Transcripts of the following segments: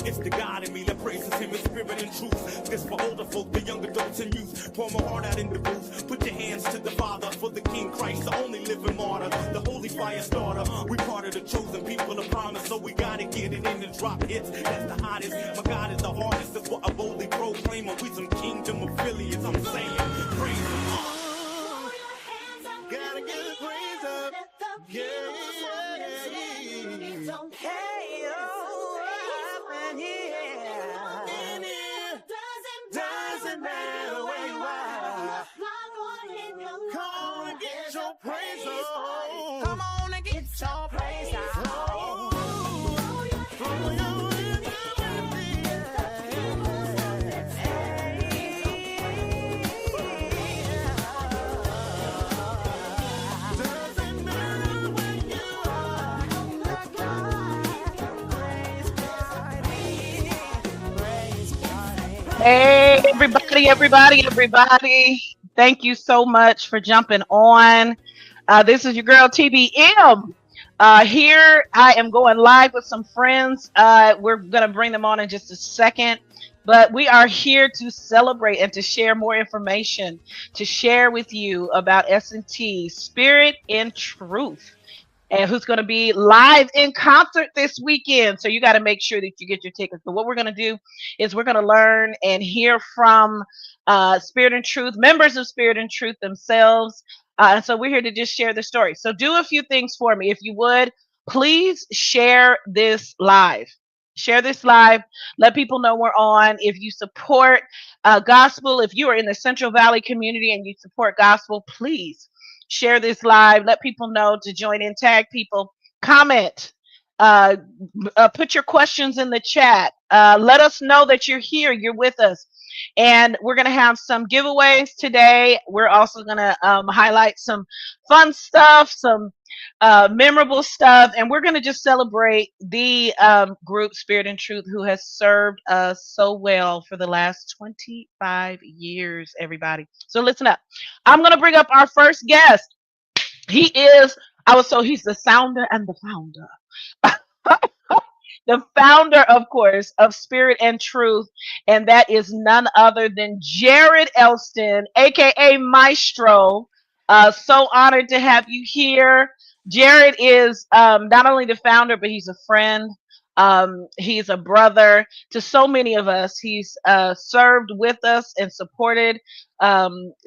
It's the God in me that praises him in spirit and truth. This for older folk, the young adults and youth. Pour my heart out in the booth. Put your hands to the Father for the King Christ, the only living martyr, the holy fire starter. We part of the chosen people of promise, so we gotta get it in and drop hits. That's the hottest. My God is the hardest. That's what I boldly proclaim. We some kingdom affiliates. I'm saying, praise him. Gotta get the praise up. Yeah. Doesn't matter where you are. Come on and get your praise on. Come on and get your praise on. Hey, everybody. Thank you so much for jumping on. This is your girl TBM. Here I am going live with some friends. We're going to bring them on in just a second. But we are here to celebrate and to share more information, to share with you about S&T, Spirit and Truth, and who's going to be live in concert this weekend. So you got to make sure that you get your tickets. But what we're going to do is we're going to learn and hear from Spirit and Truth, members of Spirit and Truth themselves. And so we're here to just share the story. So do a few things for me. If you would, please share this live. Share this live. Let people know we're on. If you support gospel, if you are in the Central Valley community and you support gospel, please share this live. Let people know to join in, tag people, comment, put your questions in the chat. Let us know that you're here, you're with us. And we're going to have some giveaways today. We're also going to highlight some fun stuff, some memorable stuff. And we're going to just celebrate the group Spirit and Truth, who has served us so well for the last 25 years, everybody. So listen up. I'm going to bring up our first guest. He's the sounder and the founder. The founder, of course, of Spirit and Truth, and that is none other than Jared Elston, aka Maestro. So honored to have you here. Jared is not only the founder, but he's a friend. He's a brother to so many of us. He's served with us and supported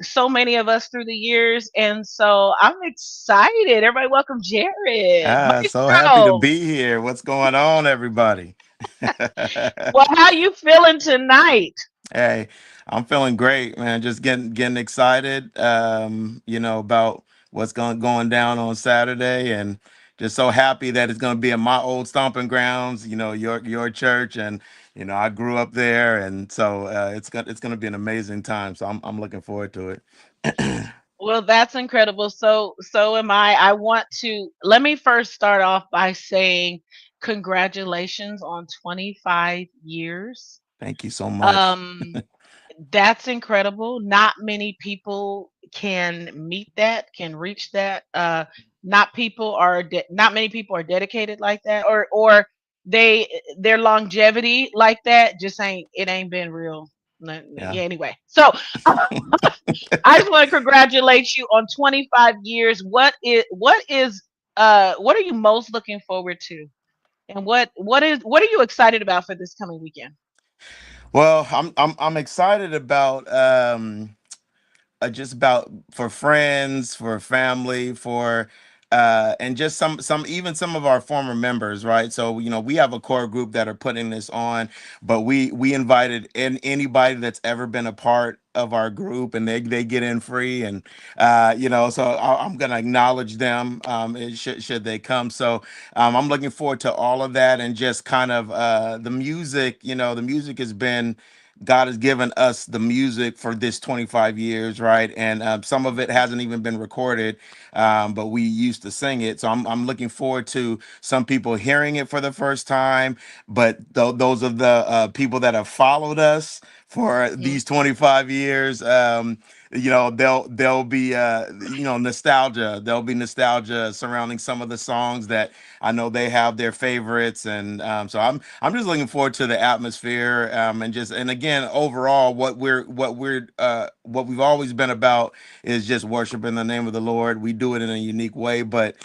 so many of us through the years. And so I'm excited. Everybody welcome Jared. So happy to Maestro. be here. What's going on, everybody? Well, how you feeling tonight? Hey, I'm feeling great, man. Just getting excited, about what's going down on Saturday, and just so happy that it's going to be in my old stomping grounds. Your church, and I grew up there, and so it's gonna be an amazing time. So I'm looking forward to it. Well, that's incredible. So am I. I want to let me first start off by saying congratulations on 25 years. Thank you so much. Um, that's incredible. Not many people can meet that, can reach that. Not many people are dedicated like that, or their longevity like that just ain't been real. Yeah. Yeah, anyway. So I just want to congratulate you on 25 years. What are you most looking forward to? And what are you excited about for this coming weekend? Well, I'm excited about just about for friends, for family, for and just some of our former members, right? So we have a core group that are putting this on, but we invited anybody that's ever been a part of our group, and they get in free, and so I'm gonna acknowledge them, should they come. So I'm looking forward to all of that, and just kind of the music. The music has been God has given us the music for this 25 years, right? And some of it Mhm. hasn't even been recorded, but we used to sing it. So I'm looking forward to some people hearing it for the first time, but those of the people that have followed us for Mhm. these 25 years, they'll be nostalgia. There'll be nostalgia surrounding some of the songs that I know they have their favorites, and so I'm just looking forward to the atmosphere, and again overall what we've always been about is just worshiping the name of the Lord. We do it in a unique way, but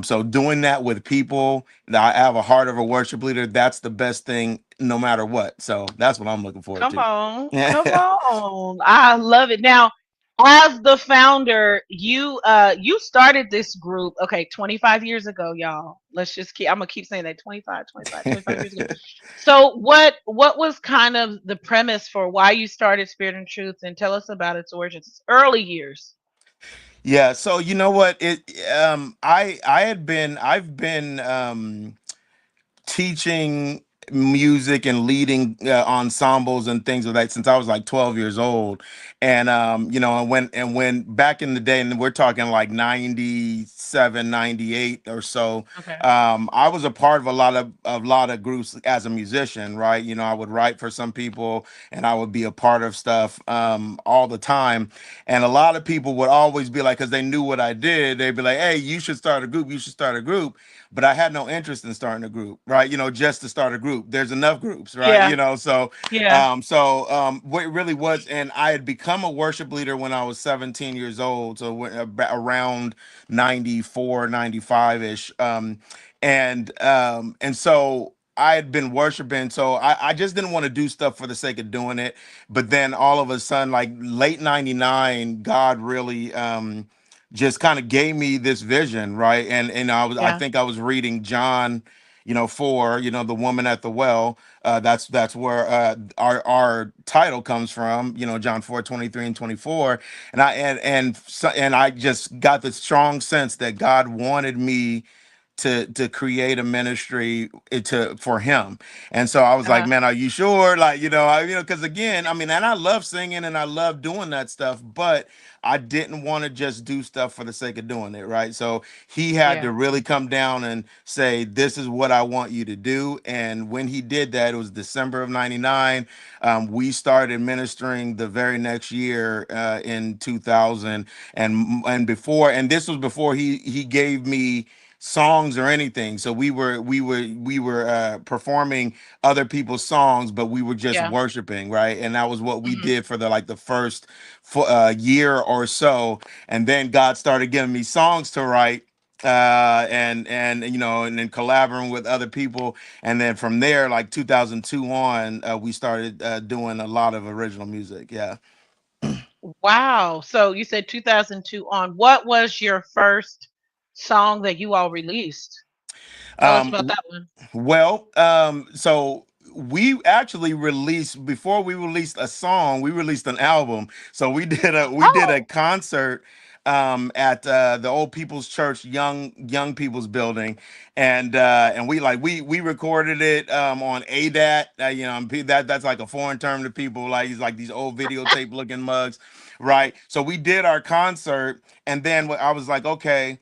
so doing that with people that I have a heart of a worship leader, that's the best thing no matter what. So that's what I'm looking forward Come to. on, come on. I love it. Now, as the founder, you started this group, okay, 25 years ago, y'all. Let's just keep I'm gonna keep saying that 25 years ago. So what was kind of the premise for why you started Spirit and Truth, and tell us about its origins, early years. Yeah, so you know what? I've been teaching music and leading ensembles and things of that since I was like 12 years old. And and when back in the day, and we're talking like 97, 98 or so, Okay. I was a part of a lot of groups as a musician, right? I would write for some people and I would be a part of stuff all the time. And a lot of people would always be like, because they knew what I did, they'd be like, hey, you should start a group, you should start a group. But I had no interest in starting a group, right? Just to start a group. There's enough groups, right? Yeah, yeah. What it really was, and I had become a worship leader when I was 17 years old, so around 94, 95 ish, and so I had been worshiping, so I just didn't want to do stuff for the sake of doing it. But then all of a sudden, like late '99, God really just kind of gave me this vision, right? And I Yeah. think I was reading John, 4, the woman at the well. That's where our title comes from, John 4:23 and 24. And I just got the strong sense that God wanted me to create a ministry to for him. And so I was like, Uh-huh. man, are you sure? Like, because again, I mean, and I love singing and I love doing that stuff, but I didn't want to just do stuff for the sake of doing it, right? So he had to Yeah. really come down and say, this is what I want you to do. And when he did that, it was December of 99. We started ministering the very next year in 2000. And this was before he gave me songs or anything. So we were performing other people's songs, but we were just Yeah. worshiping, right? And that was what we Mhm. did for the first year or so. And then God started giving me songs to write. And then collaborating with other people, and then from there, like 2002 on, we started doing a lot of original music. Yeah. Wow. So you said 2002 on. What was your first song that you all released? Tell us about um that one. Well, so we actually released before we released a song, we released an album. So we did a Oh, concert at the old people's church, young people's building, and we recorded it on ADAT. That's like a foreign term to people, like it's like these old videotape looking mugs, right? So we did our concert, and then I was like, okay,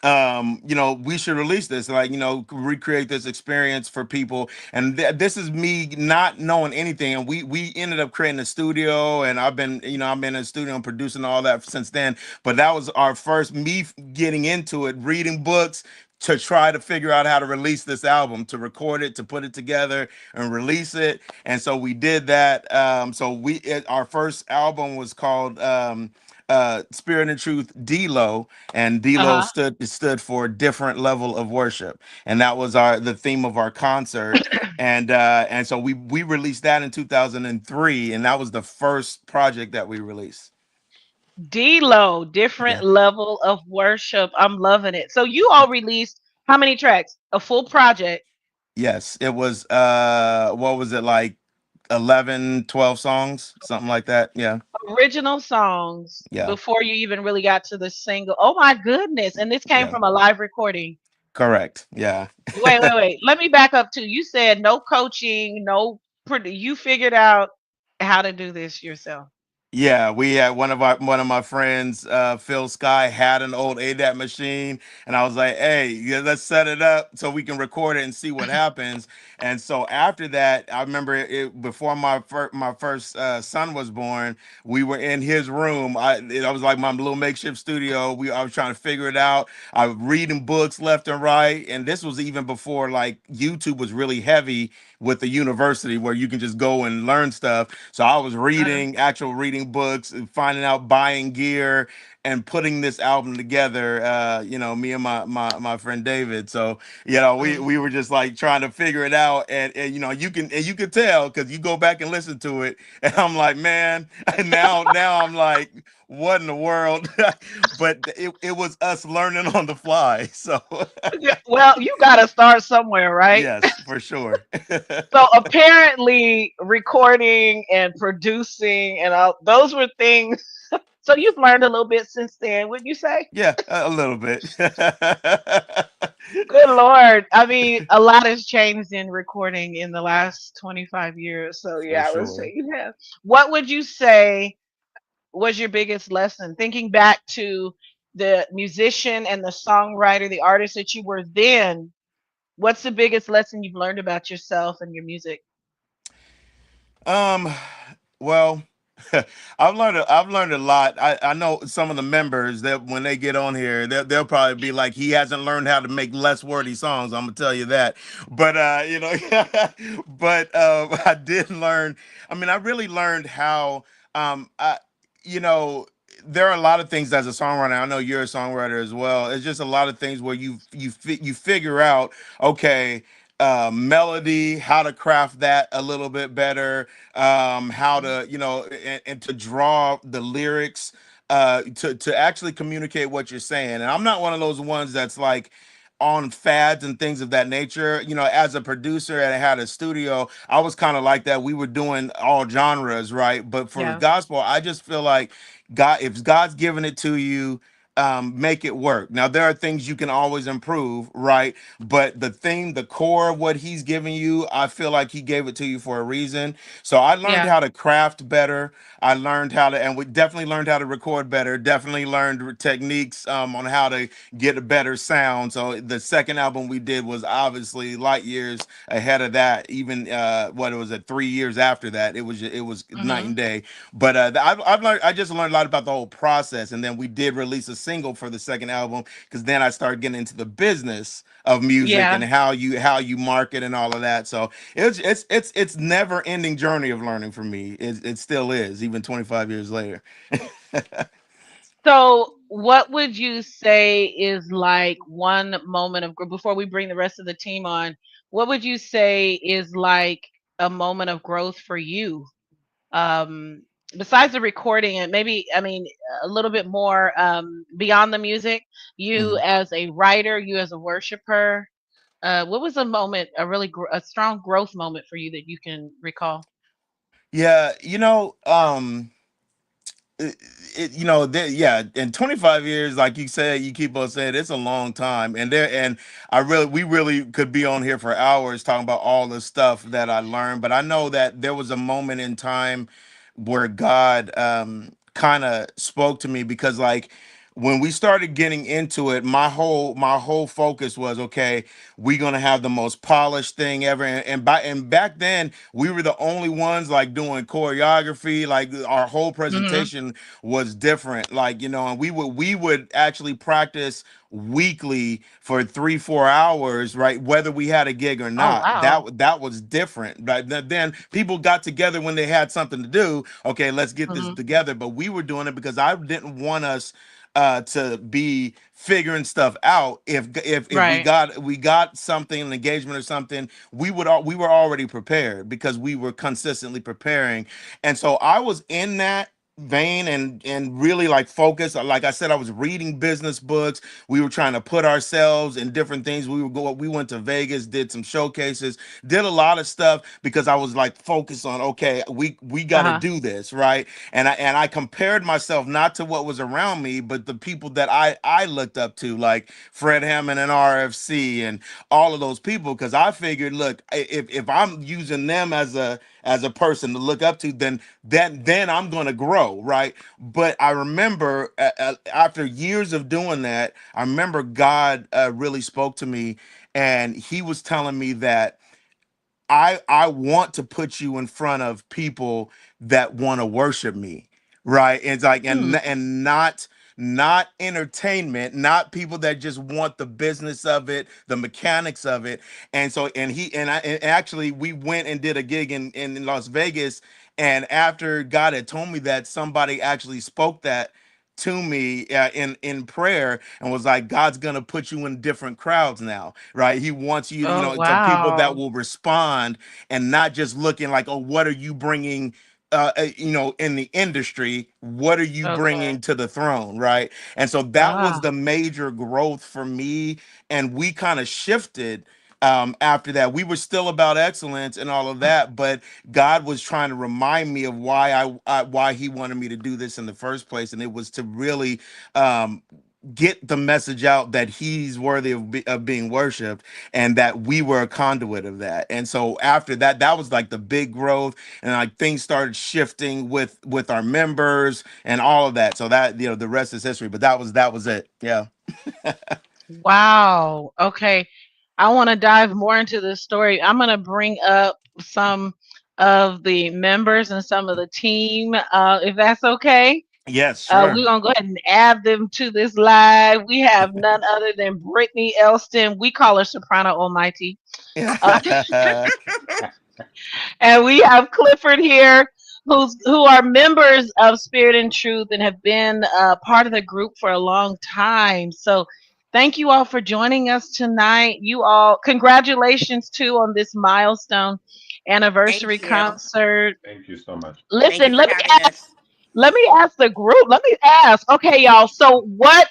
we should release this, like, recreate this experience for people. And this is me not knowing anything. And we ended up creating a studio, and I've been in a studio and producing all that since then. But that was our first me getting into it, reading books to try to figure out how to release this album, to record it, to put it together and release it. And so we did that. Our first album was called Spirit and Truth D-Lo, and D-Lo uh-huh. stood for different level of worship, and that was the theme of our concert. And so we released that in 2003, and that was the first project that we released. D-Lo, Yeah. different level of worship. I'm loving it. So you all released how many tracks? A full project, Yes, it was what was it, like 11, 12 songs, something like that. Yeah. original songs Yeah. before you even really got to the single. Oh my goodness. And this came Yeah. from a live recording. Correct. Yeah. Wait, wait, wait. Let me back up too. You said no coaching, no you figured out. how to do this yourself. Yeah, we had one of my friends, Phil Sky, had an old ADAT machine, and I was like, "Hey, yeah, let's set it up so we can record it and see what happens." And so after that, I remember before my first son was born, we were in his room. I was like my little makeshift studio. I was trying to figure it out. I was reading books left and right, and this was even before like YouTube was really heavy with the university where you can just go and learn stuff. So I was Uh, reading books and finding out buying gear and putting this album together. Me and my friend David. So mm. we were just like trying to figure it out, and you could tell because you go back and listen to it, and I'm like, man, and now I'm like, what in the world? But it was us learning on the fly. So Yeah, well, you got to start somewhere, right? yes, for sure. So apparently, recording and producing and all those were things. So you've learned a little bit since then, would you say? Yeah, a little bit. Good Lord. I mean, a lot has changed in recording in the last 25 years. So, For yeah, I would say sure. you have. What would you say was your biggest lesson? Thinking back to the musician and the songwriter, the artist that you were then, what's the biggest lesson you've learned about yourself and your music? Um, well, I've learned a lot. I know some of the members that when they get on here, they'll probably be like, he hasn't learned how to make less wordy songs. I'm gonna tell you that. But but I did learn. I mean, I really learned how I you know. There are a lot of things as a songwriter. I know you're a songwriter as well. It's just a lot of things where you figure out, okay, melody, how to craft that a little bit better, how Mhm. to, and to draw the lyrics, to actually communicate what you're saying. And I'm not one of those ones that's like on fads and things of that nature. As a producer and I had a studio, I was kind of like that. We were doing all genres, right? But for Yeah, gospel, I just feel like if God's giving it to you, make it work. Now there are things you can always improve, right? But the core of what he's giving you, I feel like he gave it to you for a reason. So I learned yeah. how to craft better. I learned how to, and we definitely learned how to record better. Definitely learned techniques on how to get a better sound. So the second album we did was obviously light years ahead of that. Even what it was at 3 years after that, it was night Hmm. and day. But I've learned. I just learned a lot about the whole process, and then we did release a single for the second album because then I started getting into the business of music and Yeah. how you market and all of that. So it's never ending journey of learning for me. It still is, even 25 years later. So, what would you say is like one moment of before we bring the rest of the team on? What would you say is like a moment of growth for you? Um, Besides the recording, and maybe I mean a little bit more beyond the music. You Mhm. as a writer, you as a worshiper. What was a moment, a really a strong growth moment for you that you can recall? Yeah, it, yeah, in 25 years, like you said, you keep on saying it's a long time, and we really could be on here for hours talking about all the stuff that I learned. But I know that there was a moment in time where God kind of spoke to me because like when we started getting into it, my whole focus was, okay, we're gonna have the most polished thing ever. And back then we were the only ones like doing choreography. Like our whole Hmm. presentation was different. Like, and we would actually practice weekly for 3-4 hours, right? Whether we had a gig or Oh not. wow. That was different. Right. Then people got together when they had something to do. Okay, let's get this Hmm. together. But we were doing it because I didn't want us to be figuring stuff out. If we Right. got something, an engagement or something, we were already prepared because we were consistently preparing. And so I was in that vein and really like focus. Like I said, I was reading business books. We were trying to put ourselves in different things. We went to Vegas, did some showcases, did a lot of stuff because I was like focused on, okay, we got to Uh-huh. do this, right? And I compared myself not to what was around me, but the people that I looked up to, like Fred Hammond and RFC and all of those people, because I figured, look, if I'm using them as a person to look up to, then I'm going to grow, right? But I remember after years of doing that, I remember God really spoke to me, and He was telling me that I want to put you in front of people that want to worship me, right? It's like Hmm. and not entertainment, not people that just want the business of it, the mechanics of it. And so and actually we went and did a gig in Las Vegas, and after God had told me that, somebody actually spoke that to me in prayer and was like, God's gonna put you in different crowds now, right? He wants you, Oh, to people that wow. will respond and not just looking like, oh, what are you bringing? In the industry, what are you Okay. bringing to the throne, right? And so that was Ah, the major growth for me, and we kind of shifted. After that, we were still about excellence and all of that, but God was trying to remind me of why He wanted me to do this in the first place, and it was to really um, get the message out that He's worthy of being worshipped, and that we were a conduit of that. And so after that, that was like the big growth, and like things started shifting with our members and all of that. So that, the rest is history. But that was it. Yeah. wow. Okay. I want to dive more into this story. I'm going to bring up some of the members and some of the team, if that's okay. Yes. We're Sure. gonna go ahead and add them to this live. We have none other than Brittany Elston. We call her Soprano Almighty. Uh, Yeah. and we have Clifford here, who are members of Spirit and Truth and have been part of the group for a long time. So thank you all for joining us tonight. You all, congratulations too on this milestone anniversary Thank you. concert. Thank you so much. Thank you Listen, for having us. let me ask the group. Let me ask. Okay, y'all. So what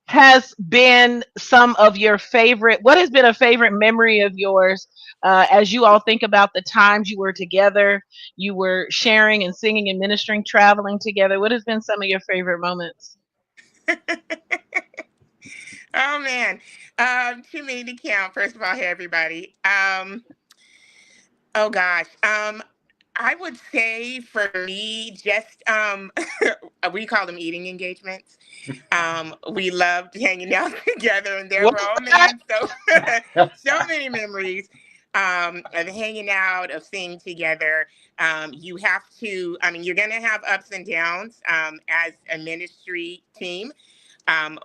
has been some of your favorite, what has been a favorite memory of yours, as you all think about the times you were together, you were sharing and singing and ministering, traveling together? What has been some of your favorite moments? Oh man, too many to count. First of all, hey everybody. Oh gosh. I would say for me, just we call them eating engagements. We loved hanging out together, and they're What? grown men, so so many memories of hanging out, of singing together. You have to, I mean, you're gonna have ups and downs as a ministry team,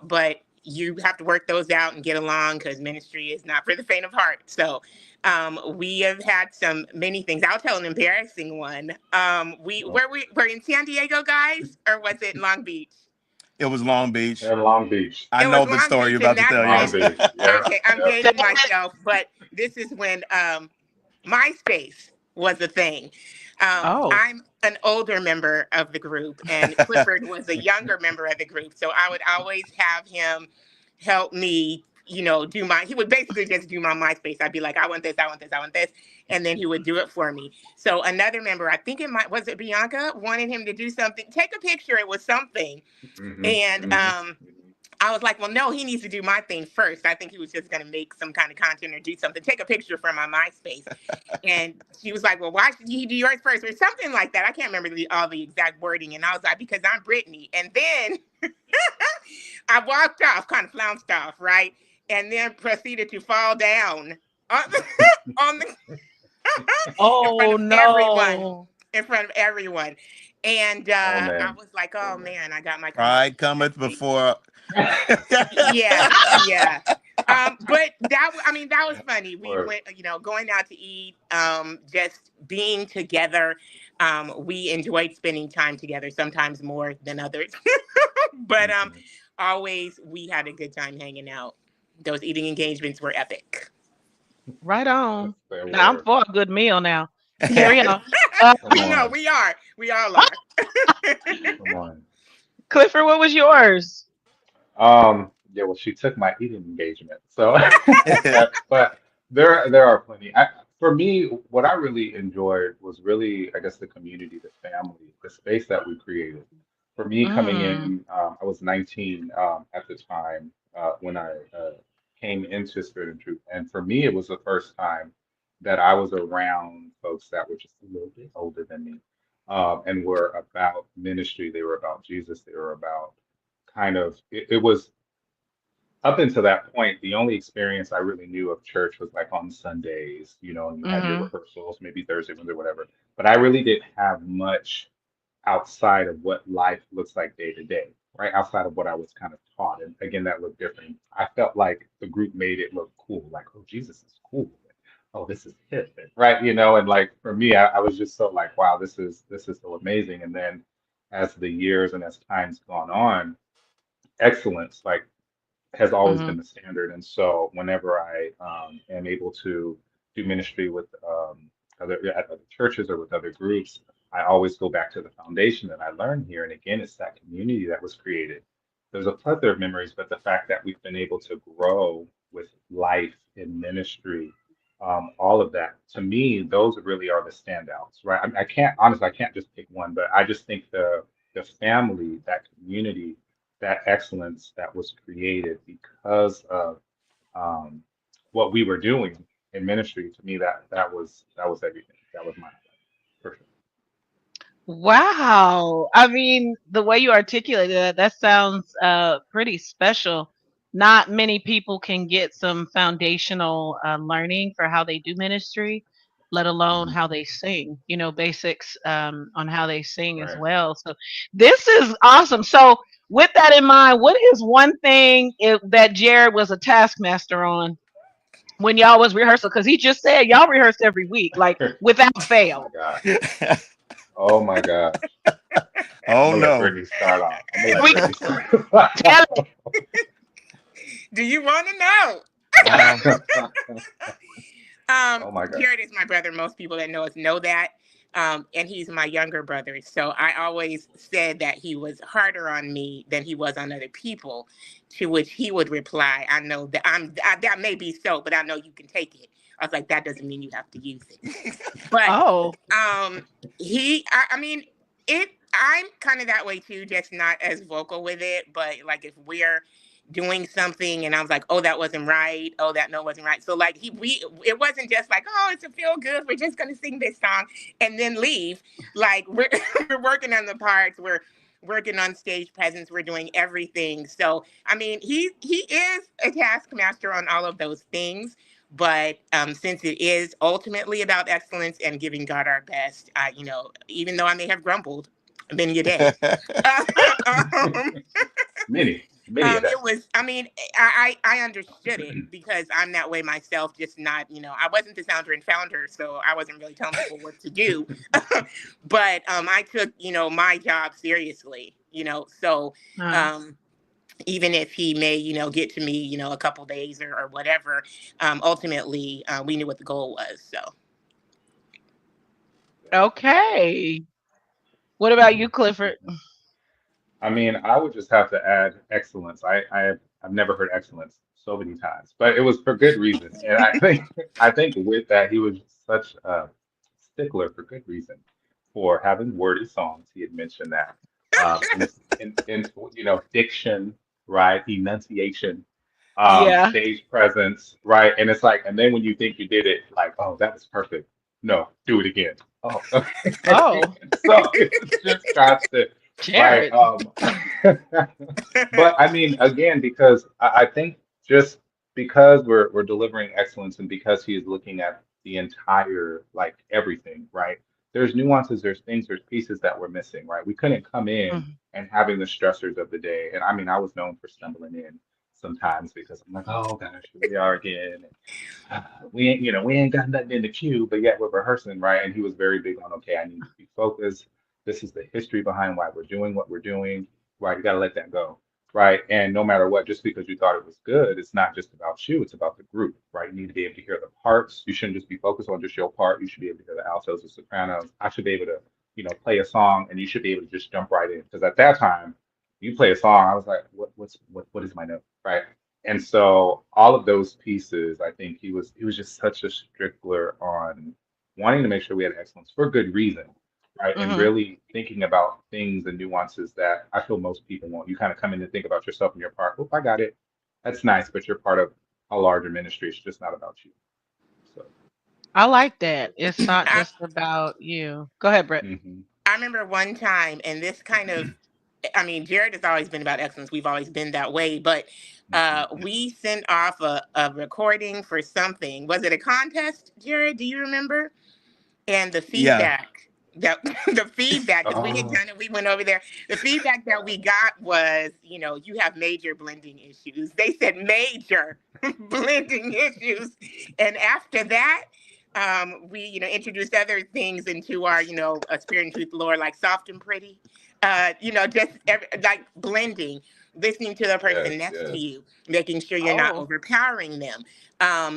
but you have to work those out and get along because ministry is not for the faint of heart. So we have had some many things. I'll tell an embarrassing one. We were in San Diego, guys, or was it Long Beach? It was Long Beach. In Long Beach. I It was know the Long story you're Beach, about and to that's tell. Long when, Yes. Beach. Yep. okay, I'm Yep. dating myself, but this is when MySpace was a thing. Oh, I'm an older member of the group, and Clifford was a younger member of the group. So I would always have him help me, do he would basically just do my MySpace. I'd be like, I want this, I want this, I want this. And then he would do it for me. So another member, I think was it Bianca, wanted him to do something, take a picture. It was something. Hmm. And Hmm. I was like, well, no, he needs to do my thing first. I think he was just going to make some kind of content or do something, take a picture from my MySpace. And she was like, well, why should he do yours first? Or something like that. I can't remember all the exact wording. And I was like, because I'm Brittany. And then I walked off, kind of flounced off, right? And then proceeded to fall down on the, on the in front oh of everyone, no. in front of everyone. And Oh I man. was like, Oh oh man. man, I got my comeuppance. Pride cometh Definitely. before. Yeah, yeah. But I mean, that was funny. We Or went, going out to eat, just being together. We enjoyed spending time together, sometimes more than others. But mhm. always we had a good time hanging out. Those eating engagements were epic. Right on. They Now I'm were. for a good meal now. Carry on. Come No, on. we are. We all are. Come on. Clifford, what was yours? Yeah, well, she took my eating engagement. So, but there are plenty. For me, what I really enjoyed was really, I guess, the community, the family, the space that we created. For me, coming Mm, in, I was 19 at the time when I came into Spirit and Truth, and for me, it was the first time that I was around folks that were just a little bit older than me, and were about ministry. They were about Jesus. They were about kind of it was up until that point, the only experience I really knew of church was like on Sundays, and you had your mm-hmm, rehearsals, maybe Thursday, Wednesday, whatever. But I really didn't have much outside of what life looks like day to day, right? Outside of what I was kind of taught. And again, that looked different. I felt like the group made it look cool, like, oh, Jesus is cool. Oh, this is hip, right? And like for me, I was just so like, wow, this is so amazing. And then as the years and as time's gone on, excellence, like has always mm-hmm, been the standard. And so whenever I am able to do ministry with at other churches or with other groups, I always go back to the foundation that I learned here. And again, it's that community that was created. There's a plethora of memories, but the fact that we've been able to grow with life in ministry, all of that, to me, those really are the standouts, right? I can't, honestly, I can't just pick one, but I just think the family, that community, that excellence that was created because of um, what we were doing in ministry. To me, that was everything. That was my highlight for wow. I mean, the way you articulated that, that sounds pretty special. Not many people can get some foundational learning for how they do ministry, let sure. alone how they sing, basics on how they sing as Right. well. So this is awesome. So with that in mind, what is one thing that Jared was a taskmaster on when y'all was rehearsal? Because he just said y'all rehearsed every week, like without Oh my fail. gosh. Oh my gosh. I'm Oh gonna let no. Brittany start off. I'm gonna let We Brittany start tell off. Do you want to know? Um, Oh my gosh. Jared is my brother. Most people that know us know that. And he's my younger brother. So I always said that he was harder on me than he was on other people, to which he would reply, I know that that may be so, but I know you can take it. I was like, that doesn't mean you have to use it. But oh. um, I mean, I'm kind of that way too, just not as vocal with it. But like if we're doing something and I was like, oh, that wasn't right. Oh, that no wasn't right. So like it wasn't just like, oh, it's a feel good. We're just gonna sing this song and then leave. Like we're we're working on the parts. We're working on stage presence. We're doing everything. So I mean, he is a taskmaster on all of those things. But since it is ultimately about excellence and giving God our best, even though I may have grumbled many a day, um, Many a day. it was, I mean, I understood it because I'm that way myself, just not, I wasn't the founder and founder, so I wasn't really telling people what to do. But I took, my job seriously, so Uh, um, even if he may, get to me, a couple days or whatever, ultimately, we knew what the goal was. So okay. What about you, Clifford? I mean, I would just have to add excellence. I've never heard excellence so many times, but it was for good reason. And I think I think with that he was such a stickler for good reason for having wordy songs. He had mentioned that in diction, right? Enunciation, Yeah. stage presence, right? And it's like, and then when you think you did it, like, oh, that was perfect. No, do it again. Oh, okay. Oh, So it's just constant, right? Jared. But I mean, again, because I think just because we're delivering excellence and because he is looking at the entire, like everything, right? There's nuances, there's things, there's pieces that we're missing, right? We couldn't come in Mhm. and having the stressors of the day. And I mean, I was known for stumbling in sometimes because I'm like, oh gosh, here we are again. We ain't got nothing in the queue, but yet we're rehearsing, right? And he was very big on, okay, I need to be focused. This is the history behind why we're doing what we're doing, right? You got to let that go, right? And no matter what, just because you thought it was good, it's not just about you, it's about the group, right? You need to be able to hear the parts. You shouldn't just be focused on just your part. You should be able to hear the altos and sopranos. I should be able to, play a song and you should be able to just jump right in. Because at that time, you play a song, I was like, what is my note? Right. And so all of those pieces, I think he was just such a stickler on wanting to make sure we had excellence for good reason, right? And Hmm. really thinking about things and nuances that I feel most people won't. You kind of come in and think about yourself and your part. Oh, I got it. That's nice, but you're part of a larger ministry. It's just not about you. So, I like that. It's not I, just about you. Go ahead, Britt. hmm I remember one time, and this kind of, I mean, Jared has always been about excellence. We've always been that way, but hmm we sent off a recording for something. Was it a contest, Jared? Do you remember? And the Yeah. feedback that the feedback, because we had oh, done it, we went over there. The feedback that we got was, you have major blending issues. They said major blending issues, and after that, we introduced other things into our spirit and truth lore, like soft and pretty, just like blending, listening to the yes, person next to yes. you, making sure you're not Oh, overpowering them,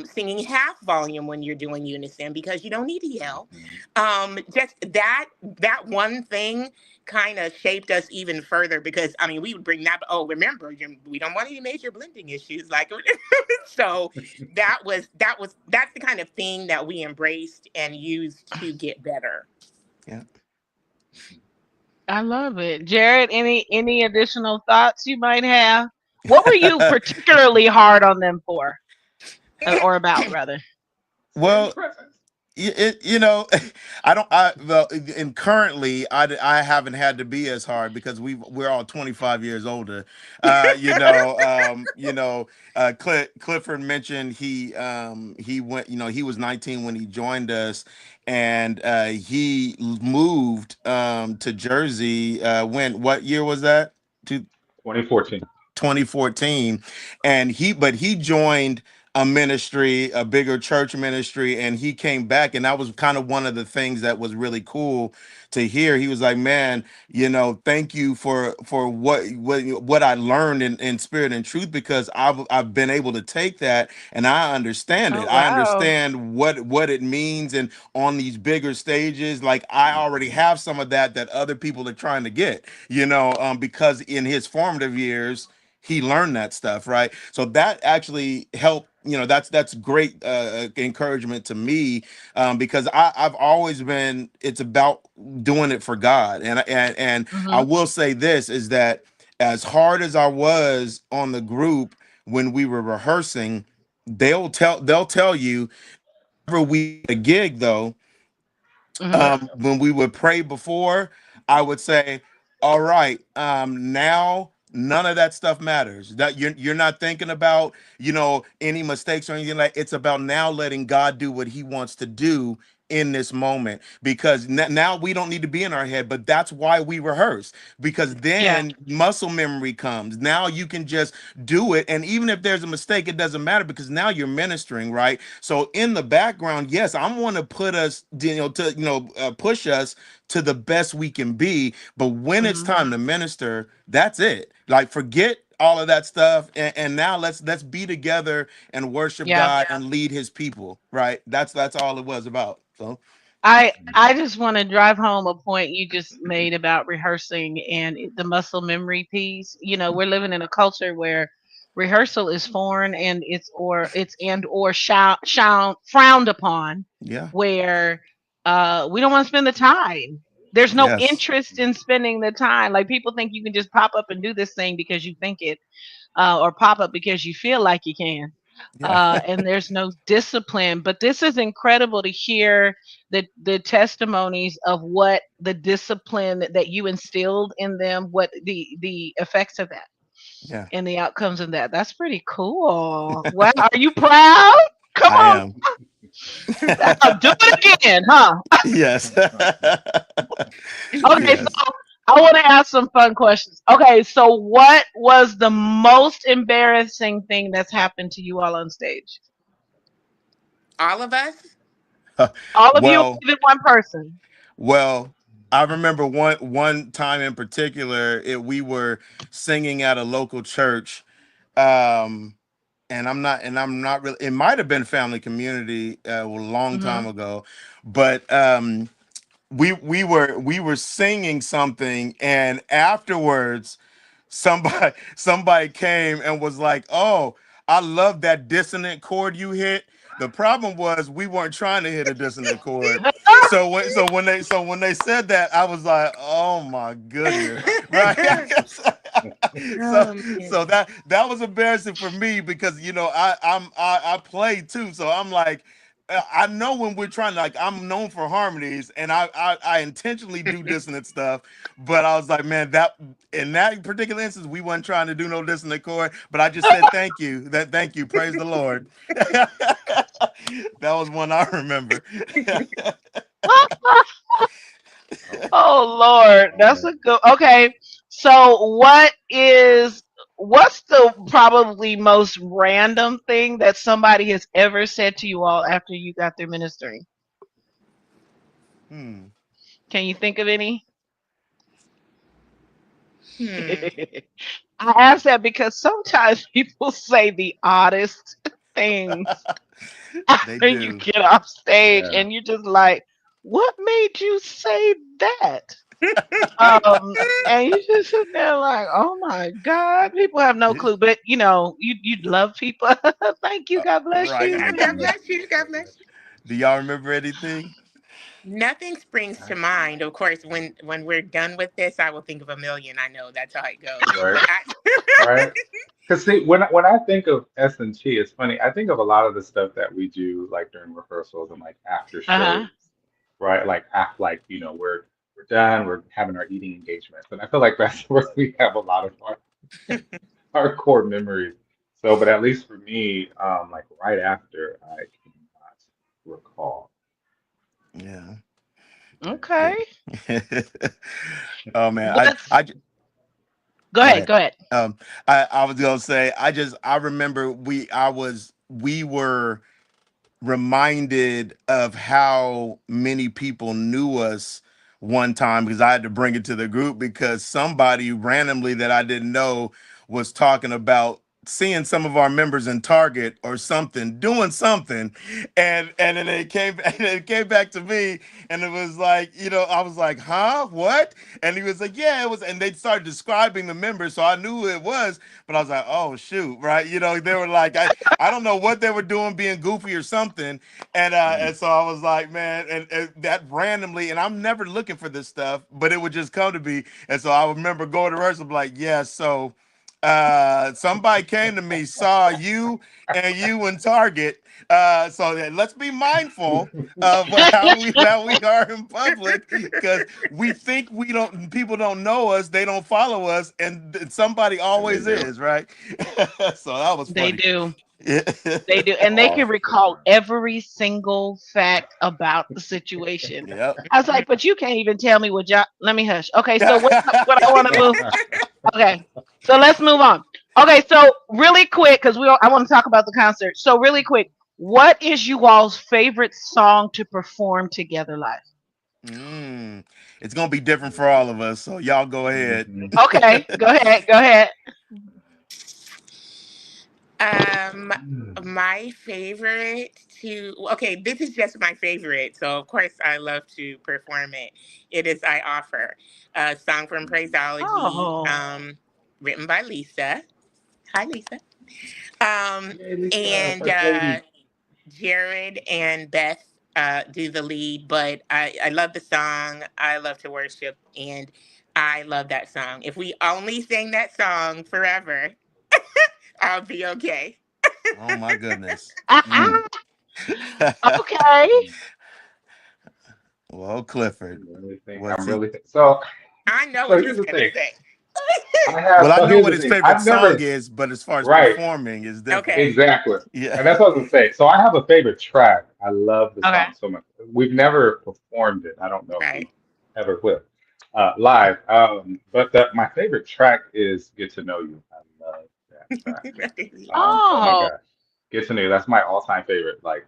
singing half volume when you're doing unison because you don't need to yell. hmm Just that one thing kind of shaped us even further because I mean we would bring that. Oh, remember, we don't want any major blending issues. Like so, that's the kind of thing that we embraced and used to get better. Yeah. I love it. Jared, any additional thoughts you might have? What were you particularly hard on them for? Or about rather? Stage Well, presence. I don't. Well, and currently, I haven't had to be as hard because we're all 25 years older. Clifford mentioned he went. He was 19 when he joined us, and he moved to Jersey. What year was that? 2014. 2014, and he joined a ministry, a bigger church ministry, and he came back, and that was kind of one of the things that was really cool to hear. He was like, man, thank you for what I learned in spirit and truth, because I've been able to take that and I understand Oh it. I wow. understand what it means, and on these bigger stages, like I already hmm have some of that other people are trying to get, because in his formative years he learned that stuff, right? So that actually helped. That's great encouragement to me, because I've always been. It's about doing it for God, and I Hmm. will say this is that as hard as I was on the group when we were rehearsing, they'll tell you whenever we had a gig though, Hmm. when we would pray before, I would say, all right, now none of that stuff matters. That you're not thinking about, any mistakes or anything. Like, it's about now letting God do what he wants to do in this moment, because now we don't need to be in our head, but that's why we rehearse, because Yeah. then muscle memory comes. Now you can just do it, and even if there's a mistake, it doesn't matter, because now you're ministering, right? So in the background, yes, I want to put us, push us to the best we can be. But when it's Hmm. time to minister, that's it. Like, forget all of that stuff, and now let's be together and worship Yeah. God and lead His people. Right? That's all it was about. So I just want to drive home a point you just made about rehearsing and the muscle memory piece. We're living in a culture where rehearsal is foreign and it's frowned upon, yeah, where we don't want to spend the time. There's no yes, interest in spending the time. Like, people think you can just pop up and do this thing because you think it, or pop up because you feel like you can. yeah, And there's no discipline. But this is incredible to hear the testimonies of what the discipline that you instilled in them, what the effects of that yeah. and the outcomes of that. That's pretty cool. Wow, are you proud? Come I on, am. do it again, huh? Yes. Okay, so Yes. I want to ask some fun questions. Okay, so what was the most embarrassing thing that's happened to you all on stage? All of us. All of you, or Well, even one person? well. I remember one time in particular, we were singing at a local church, um, and I'm not really. It might have been family community a long Hmm. time ago, but we were singing something, and afterwards somebody came and was like, "Oh, I love that dissonant chord you hit." The problem was we weren't trying to hit a dissonant chord. So when they said that, I was like, "Oh my goodness." Right? so Oh man. so that was embarrassing for me because I play too. So I'm like, I know when we're trying to, like, I'm known for harmonies, and I intentionally do dissonant stuff, but I was like, man, that in that particular instance, we weren't trying to do no dissonant chord, but I just said thank you. Thank you, praise the Lord. That was one I remember. Oh Lord, Oh that's man. a good. Okay, so what's the probably most random thing that somebody has ever said to you all after you got through ministering? Hmm. Can you think of any? Hmm. I ask that because sometimes people say the oddest things They after you do. get off stage, Yeah. and you're just like, "What made you say that?" And you just sit there like, "Oh my God," people have no clue, but you love people. Thank you, God bless Right. you. God Mhm. bless you. God bless you. Do y'all remember anything? Nothing springs to mind. Of course, when we're done with this, I will think of a million. I know that's how it goes. Right. But Right. Because see, when I think of S&T, it's funny. I think of a lot of the stuff that we do, like during rehearsals and like after Uh huh. shows, right? Like after, like we're done, we're having our eating engagements, and I feel like that's where we have a lot of our core memories. So, but at least for me, like right after, I cannot recall. Yeah. Okay. Yeah. Oh man, What's Go go ahead. ahead. Go ahead. I was gonna say, I remember we were reminded of how many people knew us one time, because I had to bring it to the group because somebody randomly that I didn't know was talking about seeing some of our members in Target or something, doing something, and then it came and it came back to me, and it was like, I was like, huh, what? And he was like, yeah, it was, and they started describing the members, so I knew who it was, but I was like, oh shoot, right? They were like, I don't know what they were doing, being goofy or something, and Mm. so I was like, man, and that randomly, and I'm never looking for this stuff, but it would just come to me, and so I remember going to rehearsal, like, yeah, so somebody came to me, saw you and you in Target, so that let's be mindful of how we are in public, because we think we don't people don't know us, they don't follow us, and somebody And they always do. is, right? So that was They funny. do. Yeah. They do. And they Oh, can for recall sure. every single fact about the situation. Yep. I was like, but you can't even tell me what y'all. Let me hush. Okay, so what I want to move. Okay, so let's move on. Okay, so really quick, because I want to talk about the concert. So really quick, what is you all's favorite song to perform together live? Mm. It's gonna be different for all of us, so y'all go ahead. Mhm. Okay, go ahead. Go ahead. um, Mm. my favorite to okay, this is just my favorite, so of course I love to perform it. It is "I Offer," a song from Praiseology, Oh, written by Lisa. Hi, Lisa. Um, Yay, Lisa, and First Lady. Jared and Beth do the lead, but I love the song. I love to worship, and I love that song. If we only sing that song forever, I'll be okay. Oh my goodness. Mm. okay. Mm. Well, Clifford, I'm what's he? really so I know so what here's he's the gonna thing. say. I have Well, I so know here's what the his thing. favorite I've song never is, but as far as right. performing is different. Okay. Exactly. Yeah. And that's what I was gonna say. So I have a favorite track. I love the Okay. song so much. We've never performed it. I don't know if we Right. ever will. Live. But my favorite track is Get to Know You. I love that track. Oh my Oh, gosh. Get to Know You. That's my all-time favorite. Like,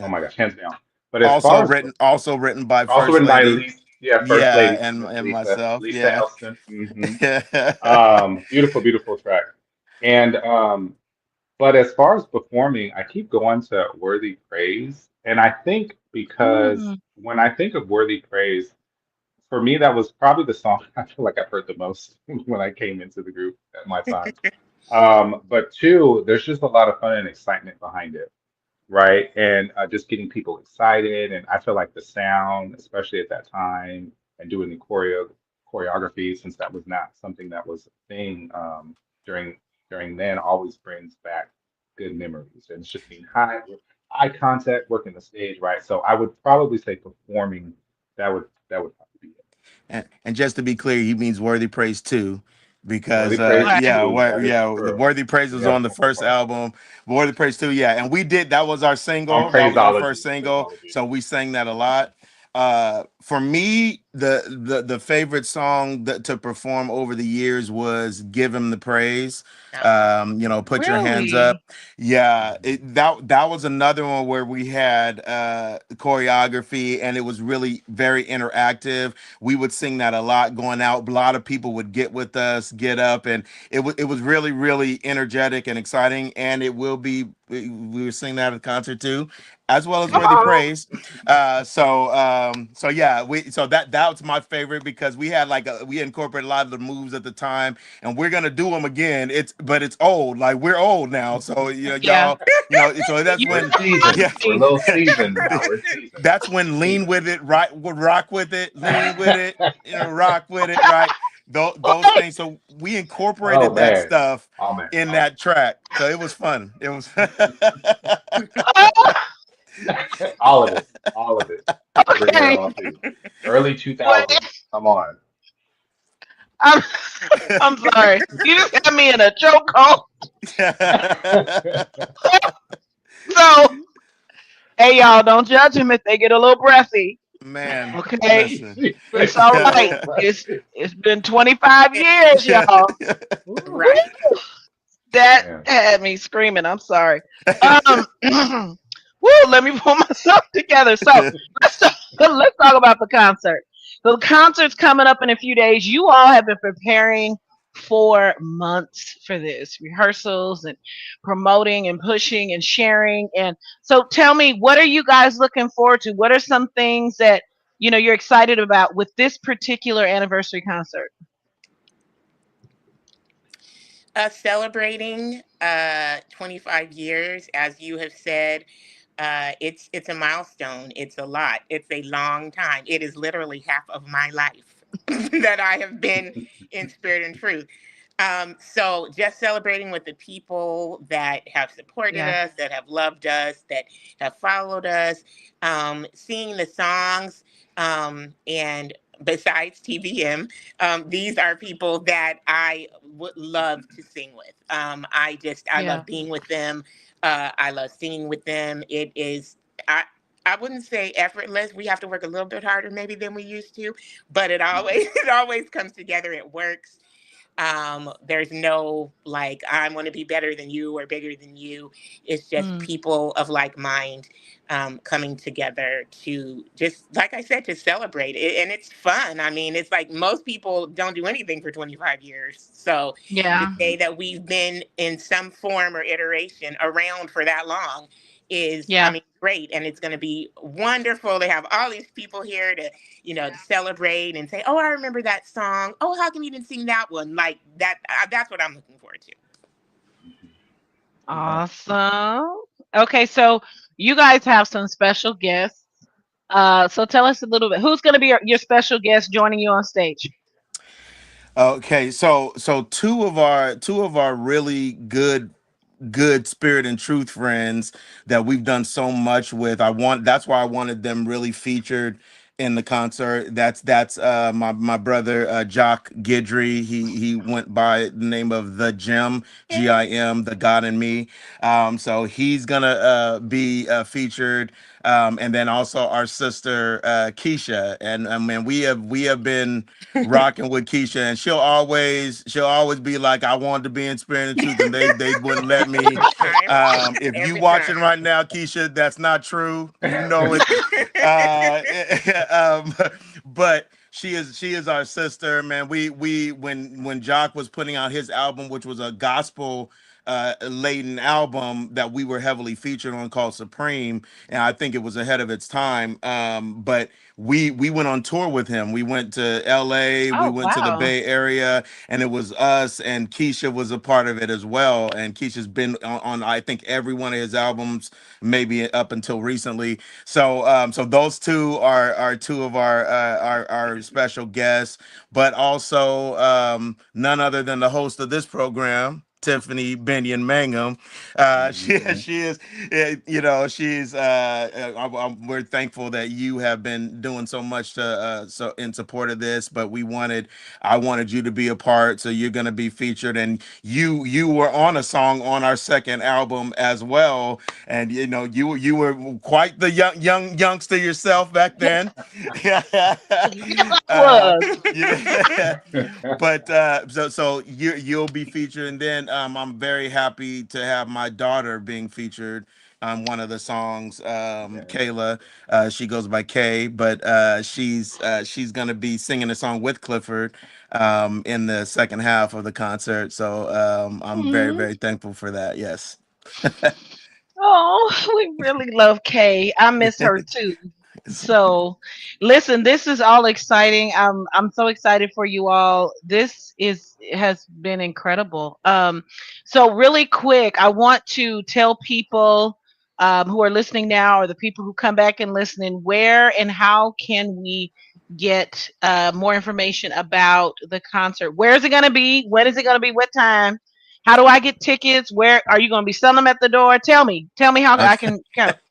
oh Yeah. my gosh, hands down. But as far as Also written by also First written by Lady. Lisa. Yeah, First Yeah, Lady, Miss and Lisa, myself. Lisa Yeah. Elston. Beautiful, beautiful track. And but as far as performing, I keep going to Worthy Praise. And I think because Mm, when I think of Worthy Praise, for me, that was probably the song I feel like I've heard the most when I came into the group at my time. But two, there's just a lot of fun and excitement behind it, right? And just getting people excited. And I feel like the sound, especially at that time, and doing the choreography, since that was not something that was a thing during then, always brings back good memories. And it's just being eye contact, working the stage, right? So I would probably say performing. That would probably be it. And just to be clear, he means Worthy Praise 2 because Worthy Praise right. yeah, too. That is the true. Worthy Praise We was have on the several first parts. album. Worthy Praise 2, yeah, and we did that was our On single. That was our first phraseology, single. phraseology. So we sang that a lot. For me, the favorite song to perform over the years was "Give Him the Praise." Uh-huh. Put your hands up. Really? Yeah, Mhm. that was another one where we had choreography, and it was really very interactive. We would sing that a lot going out. A lot of people would get with us, get up, and it was really really energetic and exciting. And it will be we were singing that at the concert too, as well as Worthy Oh, Praise. So yeah, that was my favorite because we had we incorporated a lot of the moves at the time, and we're gonna do them again. It's old, like we're old now, so yeah. y'all, so that's You We're when, remind seasoned. yeah. We're a me. little seasoned now. We're seasoned. That's when lean Seasoned. with it, right? Would rock with it, lean with it, rock with it, right? Those Wait. things. So we Oh incorporated that man. stuff Oh man. in Oh that track. So it was fun. It was. Oh, man. All of it. All of it. Bring it okay. all to you. Early Wait. 2000s. Come on. I'm, I'm sorry. You just got me in a chokehold. So, hey, y'all, don't judge them if they get a little breathy. Man, Okay, listen. She it's said all get a right. little It's been 25 years, y'all. Woo, Ooh, Right. that man. had me screaming. I'm sorry. Um, woo, let me pull myself together. So let's talk, let's talk about the concert. So the concert's coming up in a few days. You all have been preparing for months for this rehearsals and promoting and pushing and sharing. And so tell me, what are you guys looking forward to? What are some things that you're excited about with this particular anniversary concert? Celebrating 25 years, as you have said, it's a milestone. It's a lot. It's a long time. It is literally half of my life that I have been in spirit and truth. So just celebrating with the people that have supported Yeah, us, that have loved us, that have followed us, singing the songs, and besides TVM, these are people that I would love to sing with. I yeah. love being with them. I love singing with them. It is, I, I wouldn't say effortless. We have to work a little bit harder maybe than we used to, but it always it always comes together. It works. There's no like I want to be better than you or bigger than you. It's just Mm, people of like mind coming together to just like I said to celebrate it, and it's fun. I mean, it's like most people don't do anything for 25 years, so to yeah, Mhm. say that we've been in some form or iteration around for that long is, I yeah. mean, great, and it's going to be wonderful to have all these people here to to celebrate and say, "Oh, I remember that song. Oh, how come you didn't sing that one?" Like that. That's what I'm looking forward to. Mhm. Amen. Awesome. Okay, so you guys have some special guests. So tell us a little bit. Who's going to be your special guest joining you on stage? Okay, so two of our really good spirit and truth friends that we've done so much with. That's why I wanted them really featured in the concert. That's my brother Jock Gidry. He went by the name of the Gem, Yay. Gim, the God in Me. So he's gonna be featured. And then also our sister Keisha, and man, we have been rocking with Keisha, and she'll always be like, I wanted to be in spirit and truth, and they wouldn't let me. Every time. If you Every watching time. right now, Keisha, that's not true. You know it. uh, but she is our sister, man. We when Jock was putting out his album, which was a gospel laden album that we were heavily featured on called Supreme, and I think it was ahead of its time. But we went on tour with him. We went to L.A., we Oh, went to the wow. Bay Area, and it was us, and Keisha was a part of it as well. And Keisha's been on I think every one of his albums, maybe up until recently. So those two are two of our special guests, but also none other than the host of this program, Tiffany Benyon Mangum. Mhm. She is, she's. We're thankful that you have been doing so much to so in support of this, but I wanted you to be a part, so you're going to be featured, and you were on a song on our second album as well, and you were quite the youngster yourself back then. Yeah, I uh, was. yeah. But so you'll be featured, and then I'm very happy to have my daughter being featured on one of the songs. Yes. Kayla, she goes by Kay, but she's gonna be singing a song with Clifford in the second half of the concert. So I'm very Mhm. very thankful for that. Yes. Oh, we really love Kay. I miss her too. So, listen, this is all exciting. I'm so excited for you all. This is has been incredible. So really quick, I want to tell people who are listening now, or the people who come back and listening, where and how can we get more information about the concert? Where is it going to be? When is it going to be? What time? How do I get tickets? Where are you going to be selling them at the door? Tell me how I Okay. can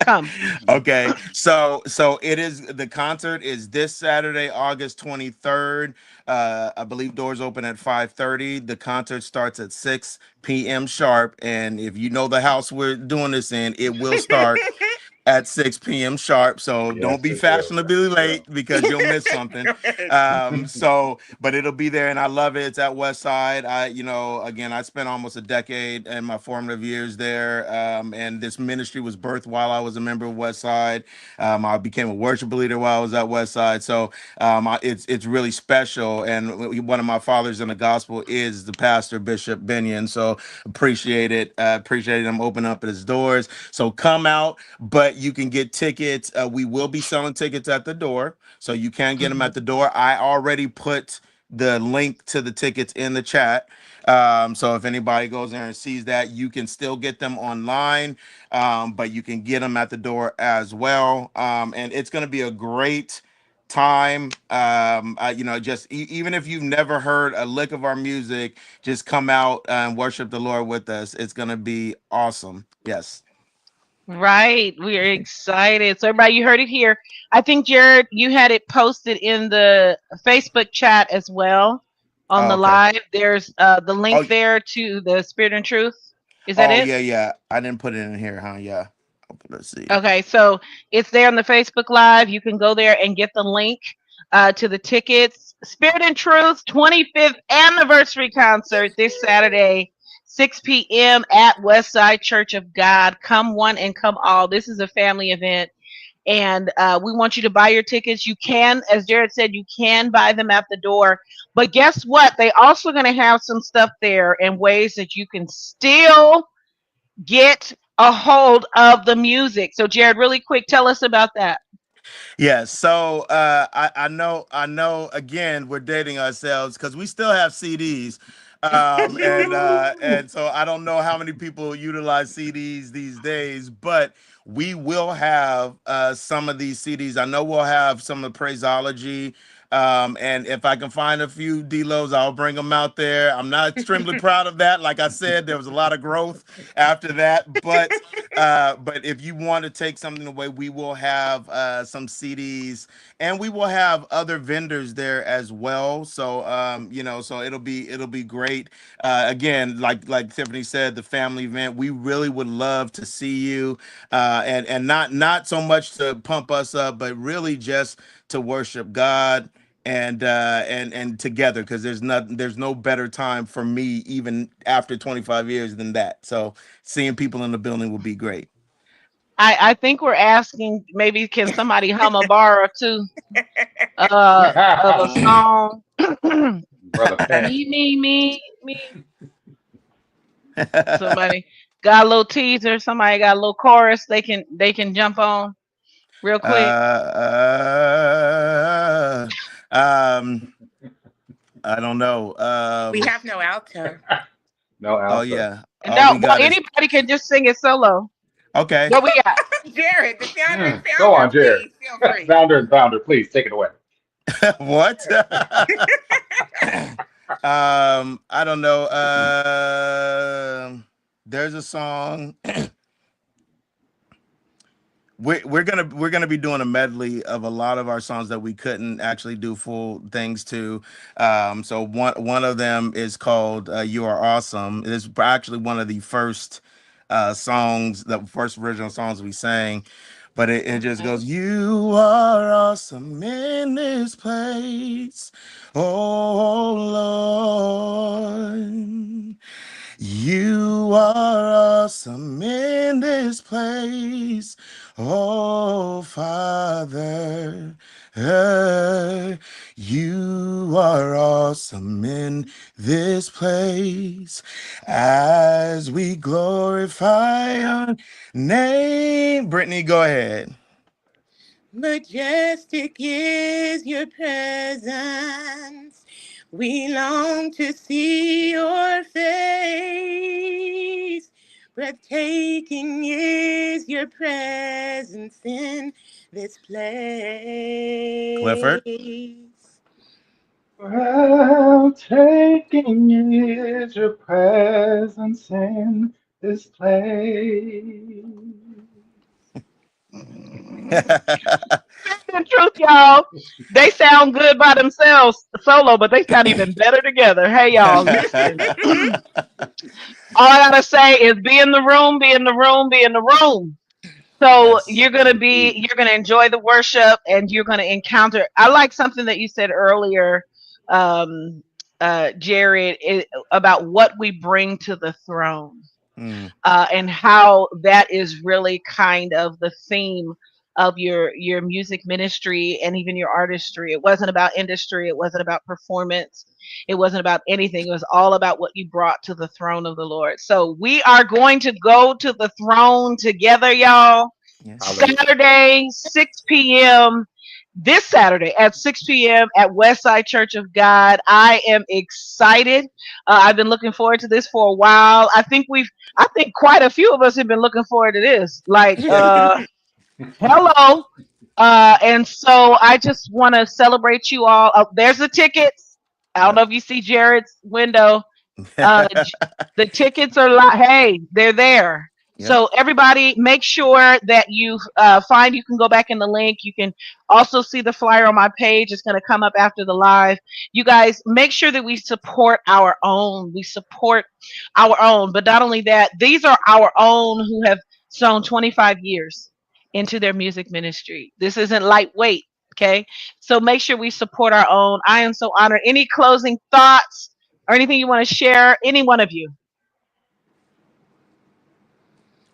come. Okay. So it is the concert is this Saturday, August 23rd. I believe doors open at 5:30. The concert starts at 6 p.m. sharp. And if you know the house we're doing this in, it will start at 6 p.m. sharp. So don't Yes, be it will. Yes, fashionably it late will. because you'll miss something. But it'll be there, and I love it. It's at West Side. Again, I spent almost a decade in my formative years there, and this ministry was birthed while I was a member of West Side. I became a worship leader while I was at West Side. So it's really special. And one of my fathers in the gospel is the pastor, Bishop Benyon. So appreciate it. Appreciate him opening up his doors. So come out, but you can get tickets. We will be selling tickets at the door, so you can get them at Mhm. the door. I already put the link to the tickets in the chat. So if anybody goes there and sees that, you can still get them online, but you can get them at the door as well. And it's going to be a great time. Just even if you've never heard a lick of our music, just come out and worship the Lord with us. It's going to be awesome. Yes. Right. We are excited. So everybody, you heard it here. I think Jared, you had it posted in the Facebook chat as well on Oh, the okay. live. There's the link Oh, there to the Spirit and Truth. Is that oh it? yeah, yeah. I didn't put it in here, huh? Yeah. Let's see. Okay, so it's there on the Facebook Live. You can go there and get the link to the tickets. Spirit and Truth 25th anniversary concert this Saturday, 6 p.m. at Westside Church of God. Come one and come all. This is a family event, and we want you to buy your tickets. You can, as Jared said, you can buy them at the door. But guess what? They also going to have some stuff there and ways that you can still get a hold of the music. So, Jared, really quick, tell us about that. Yeah, so I know again we're dating ourselves because we still have CDs. And so I don't know how many people utilize CDs these days, but we will have some of these CDs. I know we'll have some of Praiseology. And if I can find a few D-Los, I'll bring them out there. I'm not extremely proud of that. Like I said, there was a lot of growth after that, but if you want to take something away, we will have some CDs, and we will have other vendors there as well. So so it'll be great. Again, like Tiffany said, the family event. We really would love to see you, and not so much to pump us up, but really just to worship God and together, because there's no better time for me even after 25 years than that. So seeing people in the building will be great. I think we're asking maybe can somebody hum a bar or two of a song. Brother Pat. Me. Somebody got a little teaser. Somebody got a little chorus. They can jump on real quick. uh, um, I don't know. We have no alto. No Oh alto. yeah. All No, we well got is anybody can just sing it solo. okay. What we got? Jared, the founder and Go founder, on, Jared. please feel free. Founder and founder, please take it away. What? I don't know. There's a song. We're gonna be doing a medley of a lot of our songs that we couldn't actually do full things to. So one of them is called "You Are Awesome." It is actually one of the first songs, the first original songs we sang. But it just Okay. goes, "You are awesome in this place, oh Lord. You are awesome in this place, oh Father. You are awesome in this place as we glorify your name." Brittany, go ahead. Majestic is your presence. We long to see your face. Breathtaking is your presence in this Clifford. place. Well, taking is your presence in this place. The truth, y'all. They sound good by themselves solo, but they sound even better together. Hey, y'all, listen. All I gotta say is be in the room, be in the room, be in the room. So Yes. you're gonna enjoy the worship, and you're gonna encounter. I like something that you said earlier, um, Jared, about what we bring to the throne, Mm, and how that is really kind of the theme of your music ministry and even your artistry. It wasn't about industry, it wasn't about performance, it wasn't about anything. It was all about what you brought to the throne of the Lord. So we are going to go to the throne together, y'all. yes. Hallelujah. Saturday, 6 p.m. This Saturday at 6 p.m. at Westside Church of God. I am excited. I've been looking forward to this for a while. I think quite a few of us have been looking forward to this. Like, hello. And so I just want to celebrate you all. There's the tickets. I don't Yep. know if you see Jared's window. The tickets are hey, they're there. Yep. So everybody, make sure that you find. You can go back in the link. You can also see the flyer on my page. It's going to come up after the live. You guys, make sure that we support our own. We support our own, but not only that, these are our own who have sown 25 years into their music ministry. This isn't lightweight. Okay, so make sure we support our own. I am so honored. Any closing thoughts or anything you want to share? Any one of you?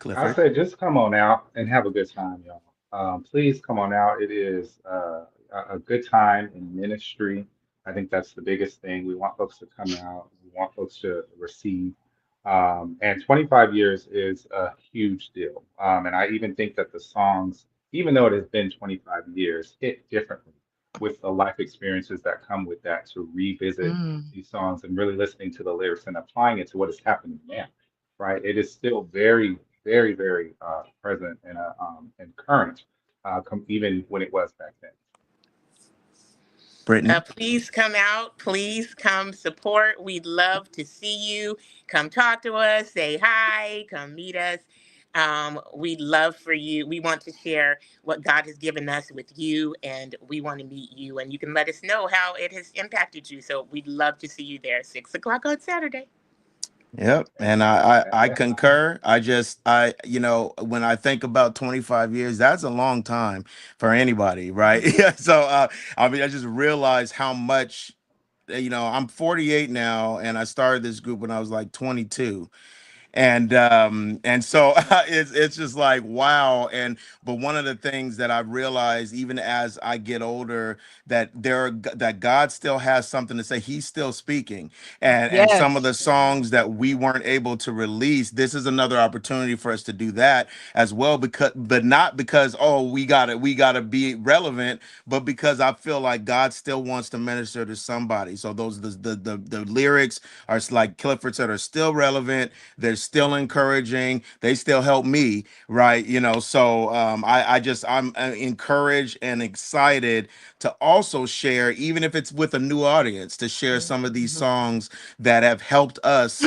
I Clifford. say just come on out and have a good time, y'all. Please come on out. It is a good time in ministry. I think that's the biggest thing. We want folks to come out. We want folks to receive. And 25 years is a huge deal. And I even think that the songs, even though it has been 25 years, hit differently with the life experiences that come with that to revisit Mm. these songs and really listening to the lyrics and applying it to what is happening now, right? It is still very, very, very present and current, even when it was back then. Brittany. Please come out. Please come support. We'd love to see you. Come talk to us. Say hi. Come meet us. We'd love for you. We want to share what God has given us with you, and we want to meet you. And you can let us know how it has impacted you. So we'd love to see you there, 6 o'clock on Saturday. Yep, and I concur. When I think about 25 years, that's a long time for anybody, right? So I mean, I just realized how much. I'm 48 now, and I started this group when I was like 22, And so it's just like wow. And but one of the things that I've realized, even as I get older, that God still has something to say. He's still speaking, and some of Yes. the songs that we weren't able to release, this is another opportunity for us to do that as well. Because, but not because we gotta be relevant, but because I feel like God still wants to minister to somebody. So those the lyrics are like Clifford said, are still relevant. They're still encouraging. They still help me, right? So I'm encouraged and excited to also share, even if it's with a new audience, to share some of these songs that have helped us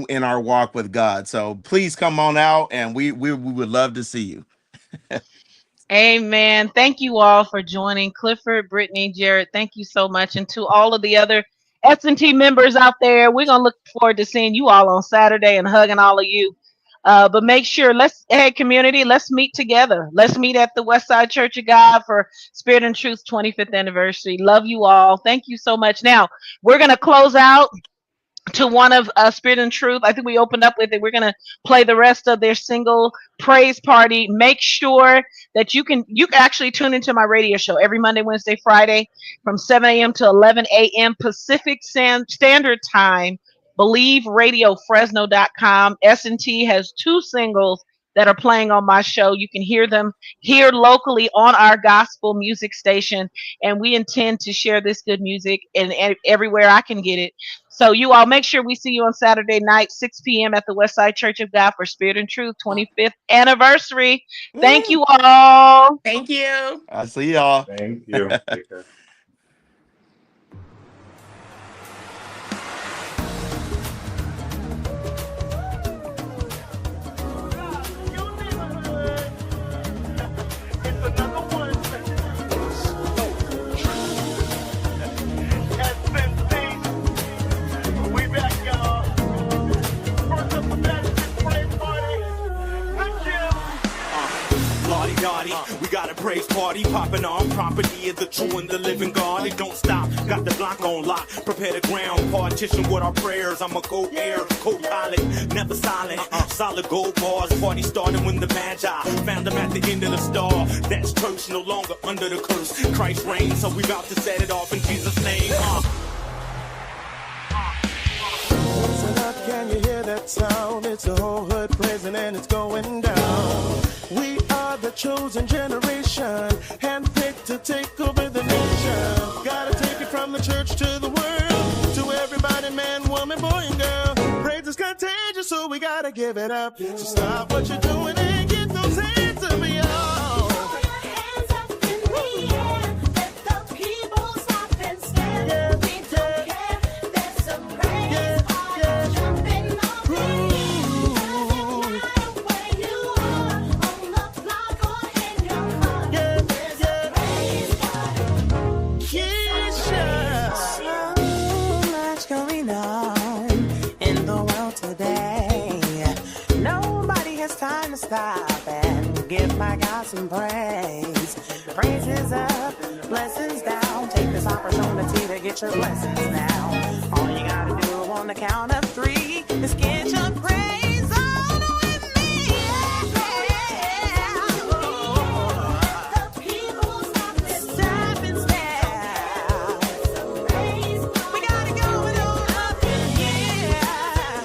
in our walk with God. So please come on out, and we would love to see you. Amen. Thank you all for joining. Clifford, Brittany, Jared, thank you so much. And to all of the other S&T members out there, we're going to look forward to seeing you all on Saturday and hugging all of you. But make sure, hey, community, let's meet together. Let's meet at the Westside Church of God for Spirit and Truth 25th anniversary. Love you all. Thank you so much. Now, we're going to close out to one of Spirit and Truth. I think we opened up with it. We're going to play the rest of their single Praise Party. Make sure that you can actually tune into my radio show every Monday, Wednesday, Friday from 7 a.m. to 11 a.m. Pacific Standard Time. BelieveRadioFresno.com. S&T has 2 singles that are playing on my show. You can hear them here locally on our gospel music station, and we intend to share this good music and everywhere I can get it. So you all make sure we see you on Saturday night, 6 p.m. at the Westside Church of God for Spirit and Truth 25th anniversary. Thank Woo! you all. Thank you. I see y'all. Thank you. Take care. We got a praise party popping off. Property is the true and the living God. It don't stop. Got the block on lock. Prepare the ground. Partition with our prayers. I'm a co-air, co-pilot. Never silent. Solid gold bars. Party started when the Magi found them at the end of the star. That's church no longer under the curse. Christ reigns, so we about to set it off in Jesus' name. Listen up, can you hear that sound? It's the whole hood praising and it's going down. We are the chosen generation, handpicked to take over the nation. Gotta take it from the church to the world, to everybody, man, woman, boy, and girl. Praise is contagious, so we gotta give it up. So stop what you're doing and get those hands up, y'all. Stop and give my God some praise. Praises up, blessings down. Take this opportunity to get your blessings now. All you gotta do on the count of 3 is get your praise on with me. The people stop and stand. We gotta go with all of it, yeah.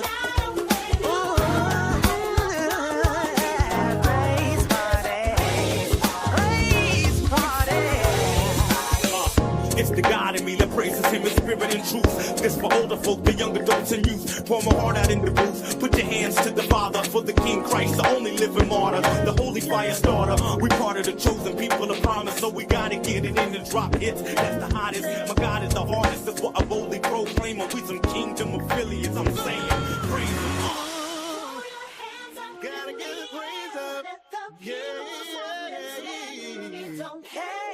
It's the God in me that praises him in spirit and truth. This for older folk, the young adults and youth. Pour my heart out in the booth. Put your hands to the Father for the King Christ, the only living martyr, the holy fire starter. We part of the chosen people of promise, so we gotta get it in and drop hits. That's the hottest. My God is the hardest. That's what I boldly proclaim. We some kingdom affiliates. I'm saying, praise him. Gotta get the praise up. Yeah. Don't care.